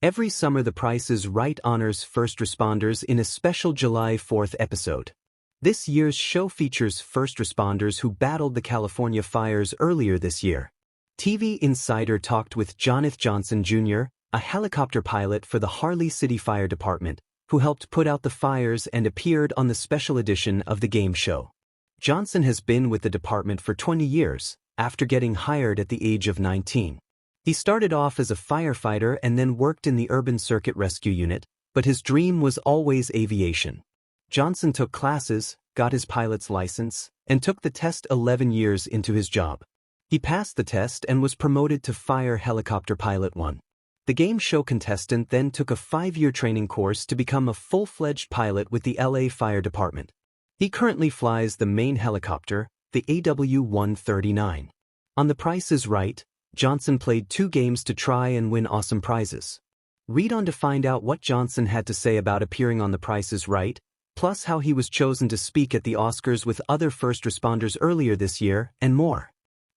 Every summer The Price is Right honors first responders in a special July 4th episode. This year's show features first responders who battled the California fires earlier this year. TV Insider talked with Jonith Johnson Jr., a helicopter pilot for the Harley City Fire Department, who helped put out the fires and appeared on the special edition of the game show. Johnson has been with the department for 20 years, after getting hired at the age of 19. He started off as a firefighter and then worked in the Urban Circuit Rescue Unit, but his dream was always aviation. Johnson took classes, got his pilot's license, and took the test 11 years into his job. He passed the test and was promoted to Fire Helicopter Pilot 1. The game show contestant then took a 5-year training course to become a full-fledged pilot with the LA Fire Department. He currently flies the main helicopter, the AW-139. On The Price is Right, Johnson played 2 games to try and win awesome prizes. Read on to find out what Johnson had to say about appearing on The Price is Right, plus how he was chosen to speak at the Oscars with other first responders earlier this year, and more.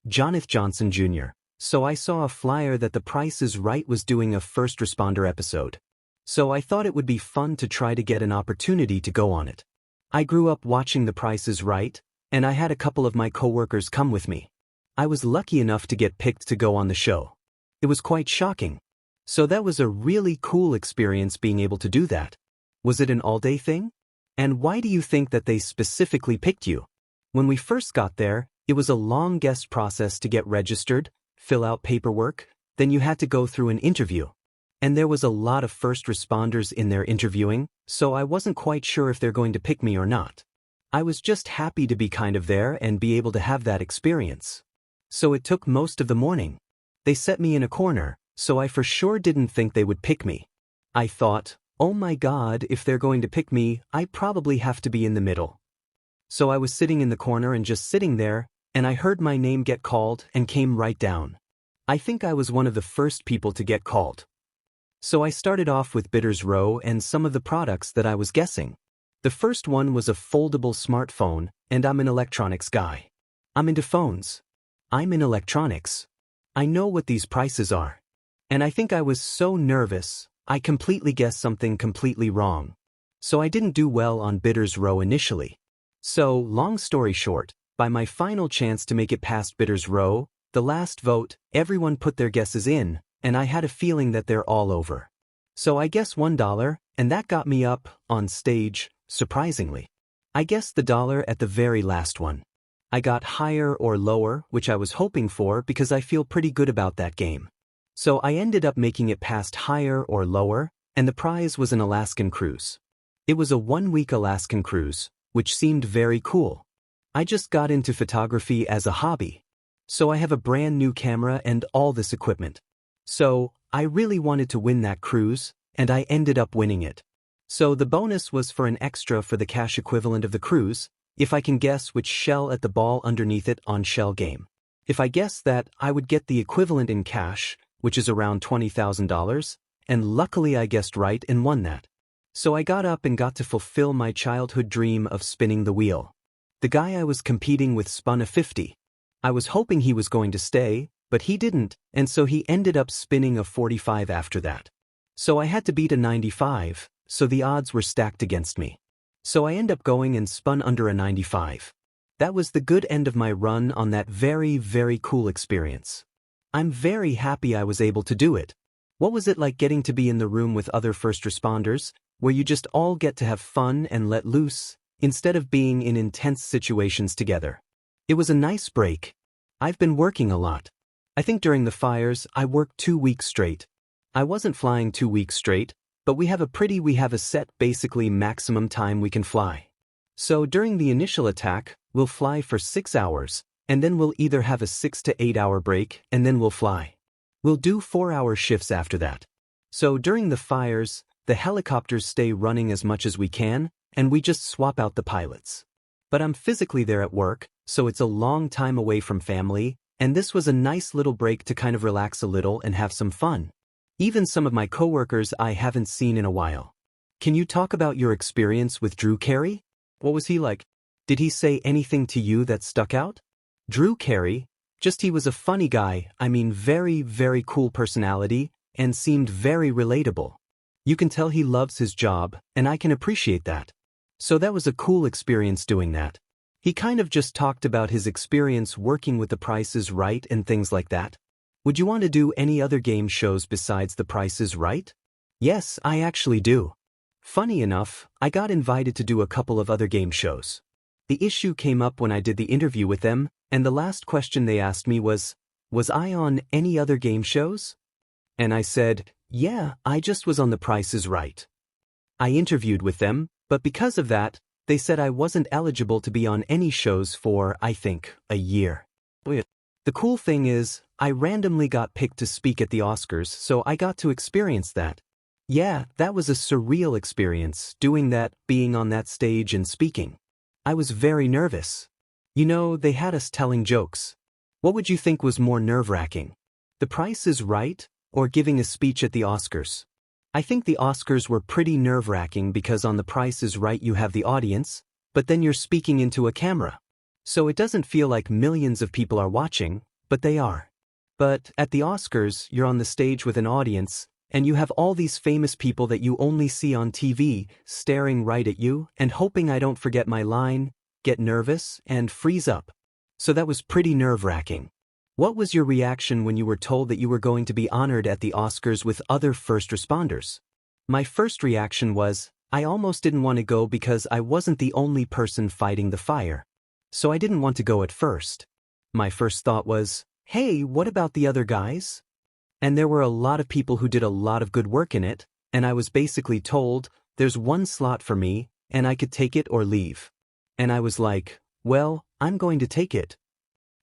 Jonith Johnson Jr. So I saw a flyer that The Price is Right was doing a first responder episode. So I thought it would be fun to try to get an opportunity to go on it. I grew up watching The Price is Right, and I had a couple of my coworkers come with me. I was lucky enough to get picked to go on the show. It was quite shocking. So that was a really cool experience being able to do that. Was it an all-day thing? And why do you think that they specifically picked you? When we first got there, it was a long guest process to get registered, fill out paperwork, then you had to go through an interview. And there was a lot of first responders in there interviewing, so I wasn't quite sure if they're going to pick me or not. I was just happy to be kind of there and be able to have that experience. So it took most of the morning. They set me in a corner, so I for sure didn't think they would pick me. I thought, oh my God, if they're going to pick me, I probably have to be in the middle. So I was sitting in the corner and just sitting there, and I heard my name get called and came right down. I think I was one of the first people to get called. So I started off with Bidders Row and some of the products that I was guessing. The first one was a foldable smartphone, and I'm an electronics guy. I'm into phones. I'm in electronics. I know what these prices are. And I think I was so nervous, I completely guessed something completely wrong. So I didn't do well on Bidders Row initially. So, long story short, by my final chance to make it past Bidders Row, the last vote, everyone put their guesses in, and I had a feeling that they're all over. So I guessed $1, and that got me up on stage, surprisingly. I guessed the dollar at the very last one. I got higher or lower, which I was hoping for because I feel pretty good about that game. So I ended up making it past higher or lower, and the prize was an Alaskan cruise. It was a 1-week Alaskan cruise, which seemed very cool. I just got into photography as a hobby. So I have a brand new camera and all this equipment. So, I really wanted to win that cruise, and I ended up winning it. So the bonus was for an extra for the cash equivalent of the cruise, if I can guess which shell at the ball underneath it on shell game. If I guessed that, I would get the equivalent in cash, which is around $20,000, and luckily I guessed right and won that. So I got up and got to fulfill my childhood dream of spinning the wheel. The guy I was competing with spun a 50. I was hoping he was going to stay, but he didn't, and so he ended up spinning a 45 after that. So I had to beat a 95, so the odds were stacked against me. So I ended up going and spun under a 95. That was the good end of my run on that very, very cool experience. I'm very happy I was able to do it. What was it like getting to be in the room with other first responders, where you just all get to have fun and let loose, instead of being in intense situations together? It was a nice break. I've been working a lot. I think during the fires, I worked 2 weeks straight. I wasn't flying 2 weeks straight, but we have a set basically maximum time we can fly. So during the initial attack, we'll fly for 6 hours, and then we'll either have a 6 to 8 hour break, and then we'll fly. We'll do 4-hour shifts after that. So during the fires, the helicopters stay running as much as we can, and we just swap out the pilots. But I'm physically there at work, so it's a long time away from family, and this was a nice little break to kind of relax a little and have some fun. Even some of my coworkers I haven't seen in a while. Can you talk about your experience with Drew Carey? What was he like? Did he say anything to you that stuck out? Drew Carey? Just he was a funny guy, I mean very, very cool personality, and seemed very relatable. You can tell he loves his job, and I can appreciate that. So that was a cool experience doing that. He kind of just talked about his experience working with The Price is Right and things like that. Would you want to do any other game shows besides The Price is Right? Yes, I actually do. Funny enough, I got invited to do a couple of other game shows. The issue came up when I did the interview with them, and the last question they asked me was I on any other game shows? And I said, yeah, I just was on The Price is Right. I interviewed with them, but because of that, they said I wasn't eligible to be on any shows for, I think, a year. The cool thing is, I randomly got picked to speak at the Oscars, so I got to experience that. Yeah, that was a surreal experience, doing that, being on that stage and speaking. I was very nervous. You know, they had us telling jokes. What would you think was more nerve-wracking? The Price is Right, or giving a speech at the Oscars? I think the Oscars were pretty nerve-wracking because on The Price is Right you have the audience, but then you're speaking into a camera. So it doesn't feel like millions of people are watching, but they are. But at the Oscars, you're on the stage with an audience, and you have all these famous people that you only see on TV staring right at you and hoping I don't forget my line, get nervous, and freeze up. So that was pretty nerve-wracking. What was your reaction when you were told that you were going to be honored at the Oscars with other first responders? My first reaction was, I almost didn't want to go because I wasn't the only person fighting the fire. So I didn't want to go at first. My first thought was, hey, what about the other guys? And there were a lot of people who did a lot of good work in it, and I was basically told, there's one slot for me, and I could take it or leave. And I was like, well, I'm going to take it.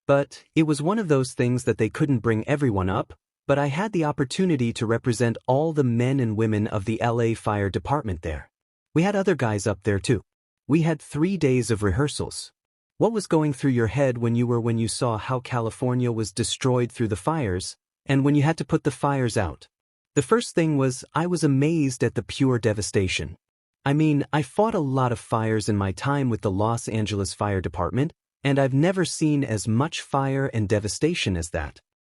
But it was one of those things that they couldn't bring everyone up, but I had the opportunity to represent all the men and women of the LA Fire Department there. We had other guys up there too. We had 3 days of rehearsals. What was going through your head when you saw how California was destroyed through the fires, and when you had to put the fires out? The first thing was, I was amazed at the pure devastation. I mean, I fought a lot of fires in my time with the Los Angeles Fire Department, and I've never seen as much fire and devastation as that.